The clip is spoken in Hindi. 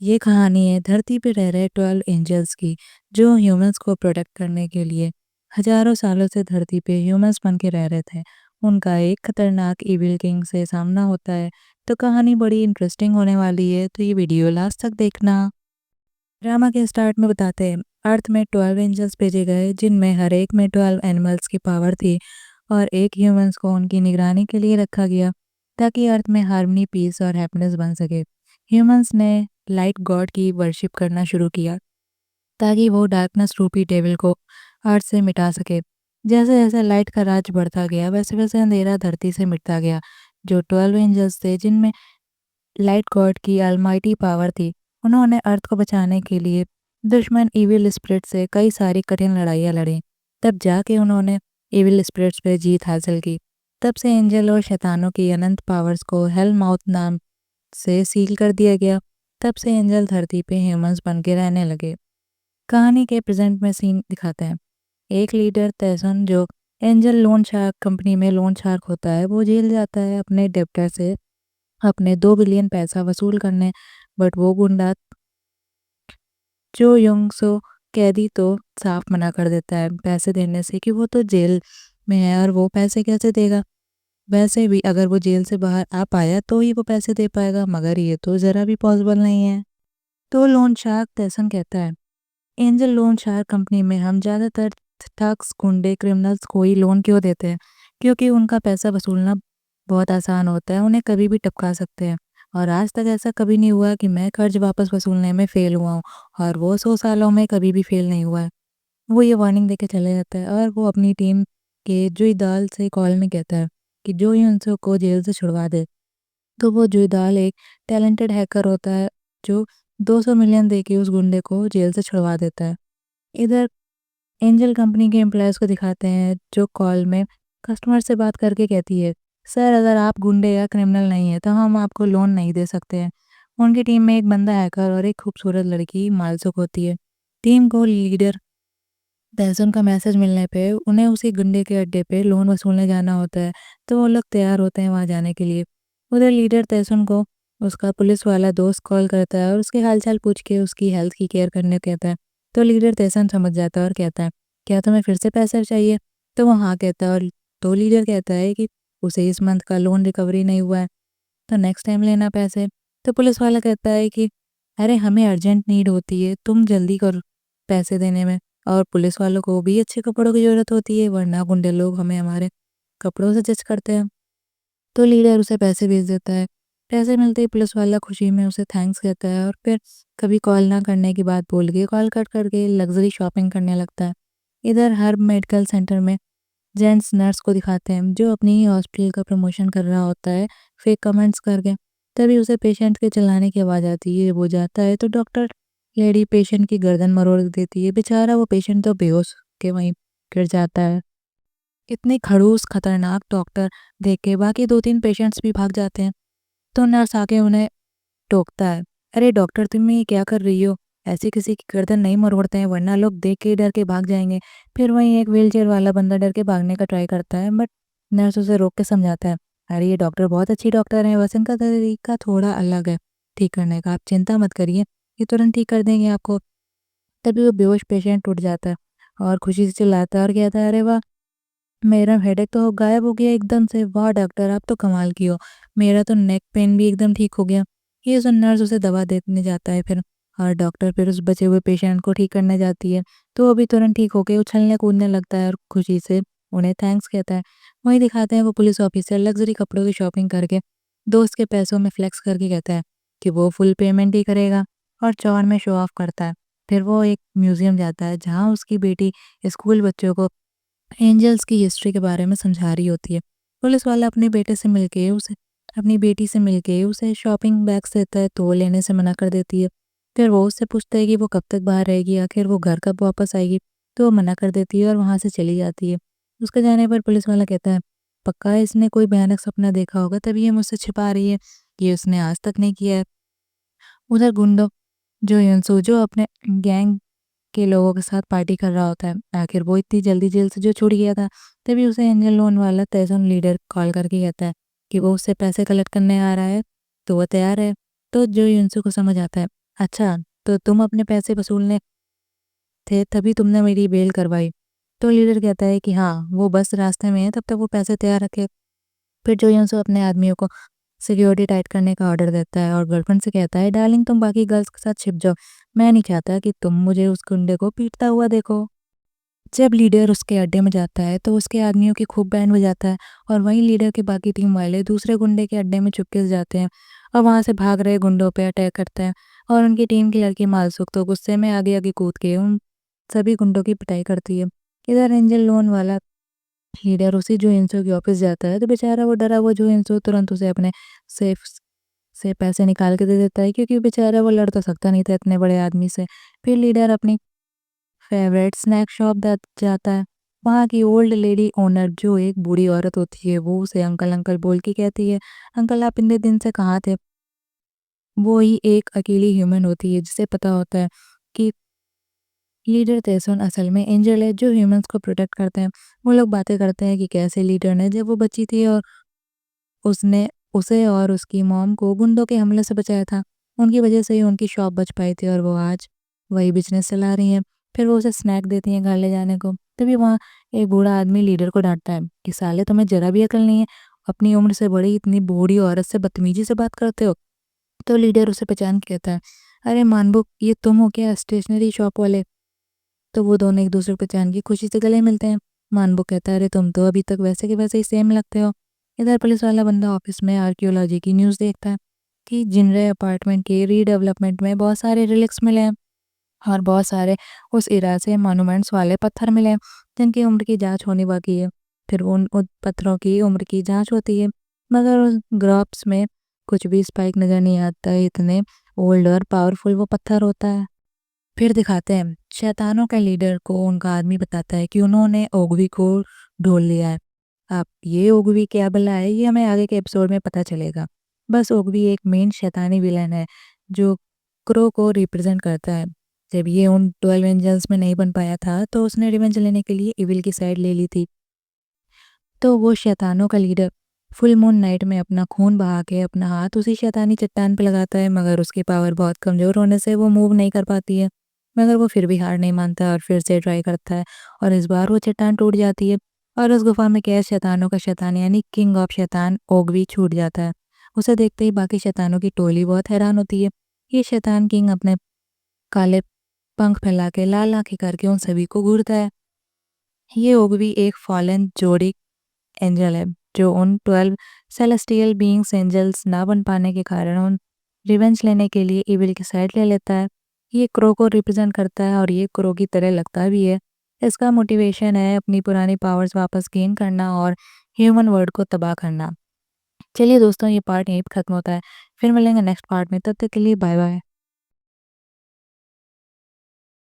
ये कहानी है धरती पे रह रहे 12 एंजल्स की, जो ह्यूमंस को प्रोटेक्ट करने के लिए हजारों सालों से धरती पे ह्यूमंस बन के रह रहे थे। उनका एक खतरनाक इविल किंग से सामना होता है। तो कहानी बड़ी इंटरेस्टिंग होने वाली है, तो ये वीडियो लास्ट तक देखना। ड्रामा के स्टार्ट में बताते हैं, अर्थ में 12 एंजल्स भेजे गए, जिनमें हर एक में 12 एनिमल्स की पावर थी और एक ह्यूमंस को उनकी निगरानी के लिए रखा गया, ताकि अर्थ में हार्मनी, पीस और हैप्पीनेस बन सके। ह्यूमंस ने लाइट गॉड की वर्शिप करना शुरू किया, ताकि वो डार्कनेस रूपी डेविल को अर्थ से मिटा सके। जैसे जैसे लाइट का राज बढ़ता गया, वैसे वैसे अंधेरा धरती से मिटता गया। जो 12 एंजल्स थे, जिनमें लाइट गॉड की अलमाइटी पावर थी, उन्होंने अर्थ को बचाने के लिए दुश्मन इविल स्पिरिट से कई सारी कठिन लड़ाइयाँ लड़ी। तब जाके उन्होंने इविल स्पिरिट्स पे जीत हासिल की। तब से एंजल और शैतानों की अनंत पावर्स को हेल माउथ नाम से सील कर दिया गया। तब से एंजल धरती पे ह्यूमंस बन के रहने लगे। कहानी के प्रेजेंट में सीन दिखाते हैं। एक लीडर तैसन, जो एंजल लोन शार्क कंपनी में लोन शार्क होता है, वो जेल जाता है अपने डेप्टर से अपने 2 बिलियन पैसा वसूल करने। बट वो गुंडा जो यंग सो कैदी तो साफ मना कर देता है पैसे देने से, कि वो तो जेल में है और वो पैसे कैसे देगा। वैसे भी अगर वो जेल से बाहर आ पाया तो ही वो पैसे दे पाएगा, मगर ये तो ज़रा भी पॉसिबल नहीं है। तो लोन शार्क तैसन कहता है, एंजल लोन शार्क कंपनी में हम ज़्यादातर ठग्स, गुंडे, क्रिमिनल्स को ही लोन क्यों देते हैं? क्योंकि उनका पैसा वसूलना बहुत आसान होता है, उन्हें कभी भी टपका सकते हैं। और आज तक ऐसा कभी नहीं हुआ कि मैं कर्ज वापस वसूलने में फेल हुआ हूँ, और वो 100 सालों में कभी भी फेल नहीं हुआ है। वो ये वार्निंग देके चले जाता है और वो अपनी टीम के जुई दाल से कॉल में कहता है कि जो ही उनसे को जेल से छुड़वा दे। तो वो जुईदाल एक टैलेंटेड हैकर होता है, जो 200 मिलियन देके उस गुंडे को जेल से छुड़वा देता है। इधर एंजल कंपनी के एम्प्लॉयज़ को दिखाते हैं, जो कॉल में कस्टमर से बात करके कहती है, सर अगर आप गुंडे या क्रिमिनल नहीं है तो हम आपको लोन नहीं दे सकते हैं। उनकी टीम में एक बंदा हैकर और एक खूबसूरत लड़की मालसुक होती है। टीम को लीडर तहसन का मैसेज मिलने पे उन्हें उसी गुंडे के अड्डे पे लोन वसूलने जाना होता है। तो वो लोग तैयार होते हैं वहाँ जाने के लिए। उधर लीडर तहसन को उसका पुलिस वाला दोस्त कॉल करता है और उसके हालचाल पूछ के उसकी हेल्थ की केयर करने को कहता है। तो लीडर तहसन समझ जाता है और कहता है, क्या तुम्हें फिर से पैसा चाहिए? तो वो हाँ कहता है। और तो लीडर कहता है कि उसे इस मंथ का लोन रिकवरी नहीं हुआ है, तो नेक्स्ट टाइम लेना पैसे। तो पुलिस वाला कहता है कि अरे हमें अर्जेंट नीड होती है, तुम जल्दी करो पैसे देने में। और पुलिस वालों को भी अच्छे कपड़ों की ज़रूरत होती है, वरना गुंडे लोग हमें हमारे कपड़ों से जज करते हैं। तो लीडर उसे पैसे भेज देता है। पैसे मिलते ही पुलिस वाला खुशी में उसे थैंक्स कहता है और फिर कभी कॉल ना करने की बात बोल के कॉल कट करके लग्जरी शॉपिंग करने लगता है। इधर हर मेडिकल सेंटर में जेंट्स नर्स को दिखाते हैं, जो अपनी ही हॉस्पिटल का प्रमोशन कर रहा होता है फेक कमेंट्स करके। तभी उसे पेशेंट के चिल्लाने की आवाज़ आती है। वो जाता है तो डॉक्टर लेडी पेशेंट की गर्दन मरोड़ देती है। बेचारा वो पेशेंट तो बेहोश के वहीं गिर जाता है। इतनी खड़ूस खतरनाक डॉक्टर देख के बाकी 2-3 पेशेंट्स भी भाग जाते हैं। तो नर्स आके उन्हें टोकता है, अरे डॉक्टर तुम ये क्या कर रही हो? ऐसे किसी की गर्दन नहीं मरोड़ते हैं, वरना लोग देख के ही डर के भाग जाएंगे। फिर वहीं एक व्हीलचेयर वाला बंदा डर के भागने का ट्राई करता है, बट नर्स उसे रोक के समझाता है, अरे ये डॉक्टर बहुत अच्छी डॉक्टर है, बस इनका तरीका थोड़ा अलग है ठीक करने का, आप चिंता मत करिए, ये तुरंत ठीक कर देंगे आपको। तभी वो बेहोश पेशेंट उठ जाता है और खुशी से चिल्लाता है और कहता है, अरे वाह, मेरा हेडेक तो गायब हो गया एकदम से, वाह डॉक्टर आप तो कमाल की हो, मेरा तो नेक पेन भी एकदम ठीक हो गया। ये सुन नर्स उसे दवा देने जाता है फिर, और डॉक्टर फिर उस बचे हुए पेशेंट को ठीक करने जाती है। तो वो भी तुरंत ठीक होके उछलने कूदने लगता है और खुशी से उन्हें थैंक्स कहता है। वहीं दिखाते हैं वो पुलिस ऑफिसर लग्जरी कपड़ों की शॉपिंग करके दोस्त के पैसों में फ्लेक्स करके कहता है कि वो फुल पेमेंट ही करेगा, और चौड़ में शो ऑफ करता है। फिर वो एक म्यूजियम जाता है, जहाँ उसकी बेटी स्कूल बच्चों को एंजल्स की हिस्ट्री के बारे में समझा रही होती है। पुलिस वाला अपनी बेटी से मिलके उसे शॉपिंग बैग्स देता है, तो वो लेने से मना कर देती है। फिर वो उससे पूछता है कि वो कब तक बाहर रहेगी, आखिर वो घर कब वापस आएगी। तो वो मना कर देती है और वहाँ से चली जाती है। उसके जाने पर पुलिस वाला कहता है, पक्का इसने कोई भयानक सपना देखा होगा, तभी ये मुझसे छिपा रही है, ये उसने आज तक नहीं किया है। उधर गुंडो जो युनसो, जो अपने गैंग के लोगों के साथ पार्टी कर रहा होता है, आखिर वो इतनी जल्दी जेल से जो छूट गया था। तभी उसे एंजल लोन वाला तैसन लीडर कॉल करके कहता है कि वो उससे पैसे कलेक्ट करने आ रहा है, तो वो तैयार है। तो जो युनसो को समझ आता है अच्छा, तो तुम अपने पैसे वसूलने थे तभी तुमने मेरी बेल करवाई। तो लीडर कहता है कि हाँ, वो बस रास्ते में है, तब तक वो पैसे तैयार रखे। फिर जो यूसुफ अपने आदमियों को सिक्योरिटी टाइट करने का ऑर्डर देता है और गर्लफ्रेंड से कहता है, डार्लिंग तुम बाकी गर्ल्स के साथ छिप जाओ, मैं नहीं चाहता कि तुम मुझे उस गुंडे को पीटता हुआ देखो। जब लीडर उसके अड्डे में जाता है तो उसके आदमियों की खूब बैंड बजाता है और वहीं लीडर के बाकी टीम वाले दूसरे गुंडे के अड्डे में चुपके से जाते हैं और वहां से भाग रहे गुंडों पे अटैक करते हैं। और उनकी टीम की लड़की मालसुक तो गुस्से में आगे आगे कूद के उन सभी गुंडों की पिटाई करती है। इधर एंजल लोन वाला लीडर उसी जो इंसो के ऑफिस जाता है तो बेचारा वो डरा वो जो इंसो तुरंत उसे अपने सेफ से पैसे निकाल के दे देता है, क्योंकि बेचारा वो लड़ तो सकता नहीं था इतने बड़े आदमी से। फिर लीडर अपनी फेवरेट स्नैक शॉप जाता है। वहाँ की ओल्ड लेडी ओनर जो एक बूढ़ी औरत होती है वो उसे अंकल अंकल बोल के कहती है, अंकल आप इतने दिन से कहाँ थे। वो ही एक अकेली ह्यूमन होती है जिसे पता होता है कि लीडर तेसुन असल में एंजल है जो ह्यूमंस को प्रोटेक्ट करते हैं। वो लोग बातें करते हैं कि कैसे लीडर ने जब वो बच्ची थी और उसने उसे और उसकी मॉम को गुंडों के हमले से बचाया था। उनकी वजह से ही उनकी शॉप बच पाई थी और वो आज वही बिज़नेस चला रही हैं। फिर वो उसे स्नैक देती हैं घर ले जाने को। तभी वहाँ एक बूढ़ा आदमी लीडर को डाँटता है कि साले तुम्हें ज़रा भी अकल नहीं है। अपनी उम्र से बड़ी इतनी बूढ़ी औरत से बदतमीज़ी से बात करते हो। तो लीडर उसे पहचान के कहता है, अरे मानबुक ये तुम हो क्या स्टेशनरी शॉप वाले। तो वो दोनों एक दूसरे को पहचान के खुशी से गले मिलते हैं। मानबुक कहता है, अरे तुम तो अभी तक वैसे के वैसे ही सेम लगते हो। इधर पुलिस वाला बंदा ऑफिस में आर्कियोलॉजी की न्यूज़ देखता है कि जिनरे अपार्टमेंट के रीडेवलपमेंट में बहुत सारे रिलिक्स मिले हैं और बहुत सारे उस इरा से मॉन्यूमेंट्स वाले पत्थर मिले हैं जिनकी उम्र की जांच होनी बाकी है। फिर उन पत्थरों की उम्र की जांच होती है, मगर उस ग्रॉप्स में कुछ भी स्पाइक नज़र नहीं आता है, इतने ओल्ड और पावरफुल वो पत्थर होता है। फिर दिखाते हैं शैतानों के लीडर को उनका आदमी बताता है कि उन्होंने ओगवी को ढूंढ लिया है। अब ये ओगवी क्या बला है ये हमें आगे के एपिसोड में पता चलेगा। बस ओगवी एक मेन शैतानी विलन है जो क्रो को रिप्रेजेंट करता है। जब ये उन 12 एंजल्स में नहीं बन पाया था तो उसने रिवेंज लेने के लिए इविल की साइड ले ली थी। तो वो शैतानों का लीडर फुल मून नाइट में अपना खून बहा के अपना हाथ उसी शैतानी चट्टान पे लगाता है, मगर उसकी पावर बहुत कमज़ोर होने से वो मूव नहीं कर पाती है। मगर वो फिर भी हार नहीं मानता और फिर से ट्राई करता है और इस बार वो चट्टान टूट जाती है और उस गुफा में कैद शैतानों का शैतान यानी किंग ऑफ शैतान ओगवी छूट जाता है। उसे देखते ही बाकी शैतानों की टोली बहुत हैरान होती है। ये शैतान किंग अपने काले पंख फैला के लाल आंखें करके उन सभी को घूरता है। ये ओगवी एक फॉलन जोड़ी एंजल है जो उन 12 सेलेस्टियल बीइंग्स एंजल्स ना बन पाने के कारण उन रिवेंज लेने के लिए इविल की साइड ले लेता है। ये क्रो को रिप्रेजेंट करता है और ये क्रो की तरह लगता भी है। इसका मोटिवेशन है अपनी पुरानी पावर्स वापस गेन करना और ह्यूमन वर्ल्ड को तबाह करना। चलिए दोस्तों, ये पार्ट यहीं पे खत्म होता है। फिर मिलेंगे नेक्स्ट पार्ट में, तब तक के लिए बाय बाय।